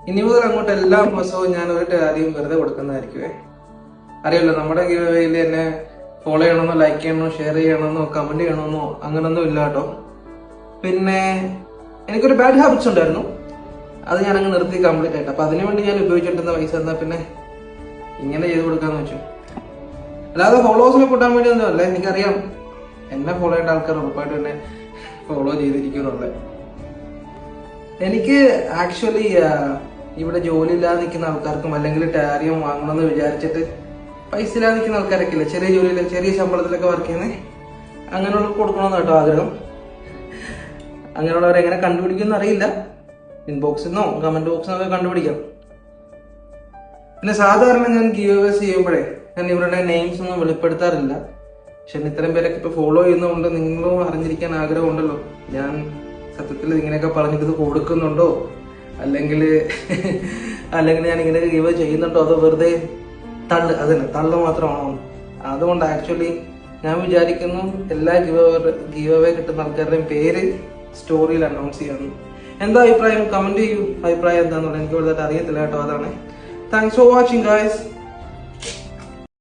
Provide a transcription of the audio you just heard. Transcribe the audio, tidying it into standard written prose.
ഇനി മുതൽ അങ്ങോട്ട് എല്ലാ മാസവും ഞാൻ ഒരു ടാരിയും വെറുതെ കൊടുക്കുന്നതായിരിക്കുവേ. അറിയാലോ, നമ്മുടെ ഗിവ് അവേയിൽ എന്നെ ഫോളോ ചെയ്യണമെന്നോ ലൈക്ക് ചെയ്യണമെന്നോ ഷെയർ ചെയ്യണമെന്നോ കമന്റ് ചെയ്യണമെന്നോ അങ്ങനൊന്നും ഇല്ല കേട്ടോ. പിന്നെ എനിക്കൊരു ബാഡ് ഹാബിറ്റ്സ് ഉണ്ടായിരുന്നു, അത് ഞാൻ അങ്ങ് നിർത്തി കംപ്ലീറ്റ് ആയിട്ട്. അപ്പൊ അതിനുവേണ്ടി ഞാൻ ഉപയോഗിച്ചിട്ടുന്ന പൈസ എന്താ പിന്നെ ഇങ്ങനെ ചെയ്ത് കൊടുക്കാന്ന് വെച്ചു. അല്ലാതെ ഫോളോവേഴ്സിനെ കൂട്ടാൻ വേണ്ടി ഒന്നും അല്ല. എനിക്കറിയാം എന്നെ ഫോളോ ചെയ്യേണ്ട ആൾക്കാർ ഉറപ്പായിട്ട് എന്നെ ഫോളോ ചെയ്തിരിക്കുന്നുള്ളത്. എനിക്ക് ആക്ച്വലി ഇവിടെ ജോലി ഇല്ലാതെ നിൽക്കുന്ന ആൾക്കാർക്കും അല്ലെങ്കിൽ ടാരിയം വാങ്ങണമെന്ന് വിചാരിച്ചിട്ട് പൈസ ഇല്ലാതെ നിൽക്കുന്ന ആൾക്കാരൊക്കെ ഇല്ല, ചെറിയ ജോലിയിൽ ചെറിയ ശമ്പളത്തിലൊക്കെ വർക്ക് ചെയ്യുന്നത്, അങ്ങനെയുള്ള കൊടുക്കണമെന്ന് കേട്ടോ ആഗ്രഹം. അങ്ങനെയുള്ളവരെ എങ്ങനെ കണ്ടുപിടിക്കുമെന്ന് അറിയില്ല. ഇൻബോക്സിൽ നിന്നോ കമന്റ് ബോക്സിൽ നിന്നൊക്കെ കണ്ടുപിടിക്കാം. പിന്നെ സാധാരണ ഞാൻ ഗീവ് അവേസ് ചെയ്യുമ്പോഴേ ഞാൻ ഇവരുടെ നെയിംസ് ഒന്നും വെളിപ്പെടുത്താറില്ല. പക്ഷെ ഇത്രയും പേരൊക്കെ ഇപ്പൊ ഫോളോ ചെയ്യുന്നതുകൊണ്ട് നിങ്ങളും അറിഞ്ഞിരിക്കാൻ ആഗ്രഹമുണ്ടല്ലോ, ഞാൻ സത്യത്തിൽ ഇങ്ങനെയൊക്കെ പറഞ്ഞിട്ട് ഇത് കൊടുക്കുന്നുണ്ടോ, അല്ലെങ്കിൽ ഞാൻ ഇങ്ങനെയൊക്കെ ഗീവ് ചെയ്യുന്നുണ്ടോ, അതോ വെറുതെ തള്ളു മാത്രമാണോ? അതുകൊണ്ട് ആക്ച്വലി ഞാൻ വിചാരിക്കുന്നു എല്ലാ ഗീവ് അവേ കിട്ടുന്ന ആൾക്കാരുടെയും പേര് സ്റ്റോറിയിൽ അനൗൺസ് ചെയ്യണം. എന്താ അഭിപ്രായം? കമന്റ് ചെയ്യൂ, അഭിപ്രായം എന്താണെന്നുള്ളത്. എനിക്ക് കൂടുതലായിട്ട് അറിയത്തില്ല കേട്ടോ. അതാണ്. Thanks for watching guys.